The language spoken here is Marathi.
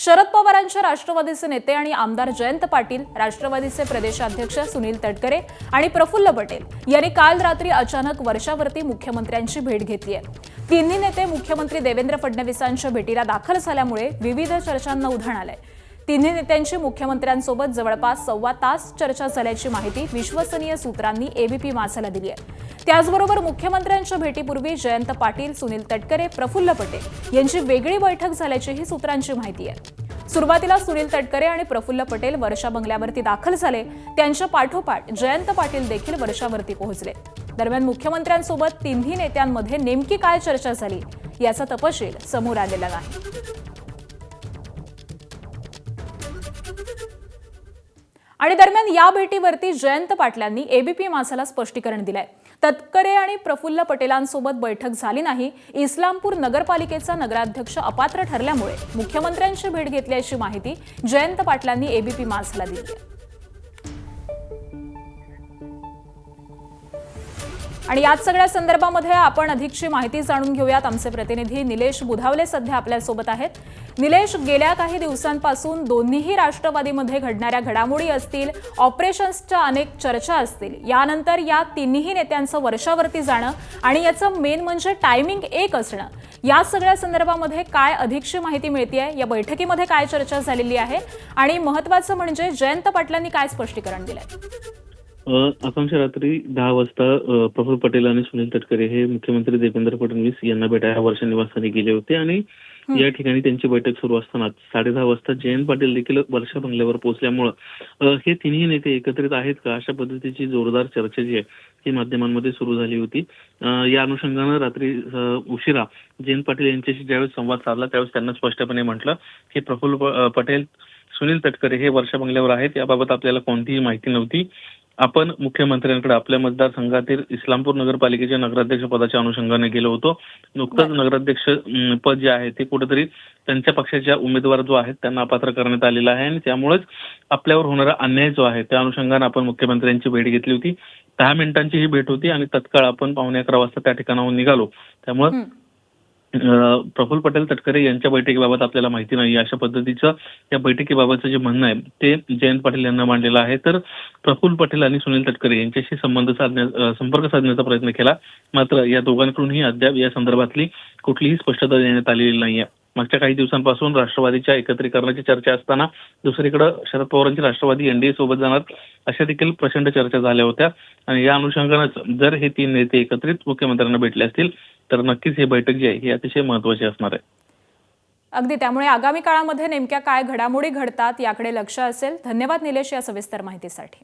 शरद पवारांचे राष्ट्रवादीचे नेते आणि आमदार जयंत पाटील, राष्ट्रवादीचे प्रदेशाध्यक्ष सुनील तटकरे आणि प्रफुल्ल पटेल यांनी काल रात्री अचानक वर्षावरती मुख्यमंत्र्यांची भेट घेतली आहे। तिन्ही नेते मुख्यमंत्री देवेंद्र फडणवीसांच्या भेटीला दाखल झाल्यामुळे विविध चर्चांना उधाण आलंय। तिन्ही नेत्यांची मुख्यमंत्र्यांसोबत जवळपास 1.25 तास चर्चा झाल्याची माहिती विश्वसनीय सूत्रांनी एबीपी माझाला दिली आहे। त्याचबरोबर मुख्यमंत्र्यांच्या भेटीपूर्वी जयंत पाटील, सुनील तटकरे, प्रफुल्ल पटेल यांची वेगळी बैठक झाल्याचीही सूत्रांची माहिती आहे। सुरुवातीला सुनील तटकरे आणि प्रफुल्ल पटेल वर्षा बंगल्यावरती दाखल झाले, त्यांच्या पाठोपाठ जयंत पाटील देखील वर्षावरती पोहोचले। दरम्यान मुख्यमंत्र्यांसोबत तिन्ही नेत्यांमध्ये नेमकी काय चर्चा झाली याचा तपशील समोर आलेला नाही। आणि दरम्यान या भेटीवरती जयंत पाटलांनी एबीपी माझाला स्पष्टीकरण दिलंय। तटकरे आणि प्रफुल्ल पटेलांसोबत बैठक झाली नाही। इस्लामपूर नगरपालिकेचा नगराध्यक्ष अपात्र ठरल्यामुळे मुख्यमंत्र्यांची भेट घेतल्याची माहिती जयंत पाटलांनी एबीपी माझाला दिली आहे। आणि याच सगळ्या संदर्भामध्ये आपण अधिकची माहिती जाणून घेऊयात। आमचे प्रतिनिधी निलेश बुधावले सध्या आपल्या सोबत आहेत। निलेश, गेल्या काही दिवसांपासून दोन्हीही राष्ट्रवादीमध्ये घडणाऱ्या घडामोडी असतील, ऑपरेशन्सच्या अनेक चर्चा असतील, यानंतर या तिन्ही नेत्यांचं वर्षावरती जाणं आणि याचं मेन म्हणजे टायमिंग एक असणं, या सगळ्या संदर्भामध्ये काय अधिकची माहिती मिळतेय? या बैठकीमध्ये काय चर्चा झालेली आहे आणि महत्त्वाचं म्हणजे जयंत पाटलांनी काय स्पष्टीकरण दिलंय? आकांक्षा, रात्री 10 वाजता प्रफुल्ल पटेल आणि सुनील तटकरे हे मुख्यमंत्री देवेंद्र फडणवीस यांना भेटायला वर्षा निवासस्थानी गेले होते आणि या ठिकाणी त्यांची बैठक सुरू असताना 10:30 वाजता जयंत पाटील देखील वर्षा बंगल्यावर पोहोचल्यामुळे हे तिन्ही नेते एकत्रित आहेत का, अशा पद्धतीची जोरदार चर्चा जी आहे ती माध्यमांमध्ये सुरू झाली होती। या अनुषंगानं रात्री उशिरा जयंत पाटील यांच्याशी ज्यावेळेस संवाद साधला त्यावेळेस त्यांना स्पष्टपणे म्हटलं की प्रफुल्ल पटेल, सुनील तटकरे हे वर्षा बंगल्यावर आहेत, याबाबत आपल्याला कोणतीही माहिती नव्हती। आपण मुख्यमंत्र्यांकडे आपल्या मतदारसंघातील इस्लामपूर नगरपालिकेच्या नगराध्यक्ष पदाच्या अनुषंगाने गेलो होतो। नुकतंच नगराध्यक्ष पद जे आहे ते कुठेतरी त्यांच्या पक्षाच्या उमेदवार जो आहेत त्यांना अपात्र करण्यात आलेला आहे आणि त्यामुळेच आपल्यावर होणारा अन्याय जो आहे त्या अनुषंगाने आपण मुख्यमंत्र्यांची भेट घेतली होती। 10 मिनिटांची ही भेट होती आणि तत्काळ आपण 11:15 वाजता त्या ठिकाणाहून निघालो। त्यामुळे प्रफुल्ल पटेल तटकरे यांच्या बैठकीबाबत आपल्याला माहिती नाही, अशा पद्धतीचं या बैठकीबाबतचं जे म्हणणं आहे ते जयंत पाटील यांना मांडलेलं आहे। तर प्रफुल्ल पटेल आणि सुनील तटकरे यांच्याशी संपर्क साधण्याचा प्रयत्न केला, मात्र या दोघांकडूनही अद्याप या संदर्भातली कुठलीही स्पष्टता देण्यात आलेली नाहीये। मागच्या काही दिवसांपासून राष्ट्रवादीच्या एकत्रीकरणाची चर्चा असताना दुसरीकडे शरद पवारांची राष्ट्रवादी एनडीए सोबत जाणार अशा देखील प्रचंड चर्चा झाल्या होत्या आणि या अनुषंगानेच जर हे तीन नेते एकत्रित मुख्यमंत्र्यांना भेटले असतील तर नक्कीच ही बैठक जी आहे ही अतिशय महत्त्वाची असणार आहे। अगदी, त्यामुळे आगामी काळामध्ये नेमक्या काय घडामोडी घडतात याकडे लक्ष असेल। धन्यवाद निलेश या सविस्तर माहितीसाठी।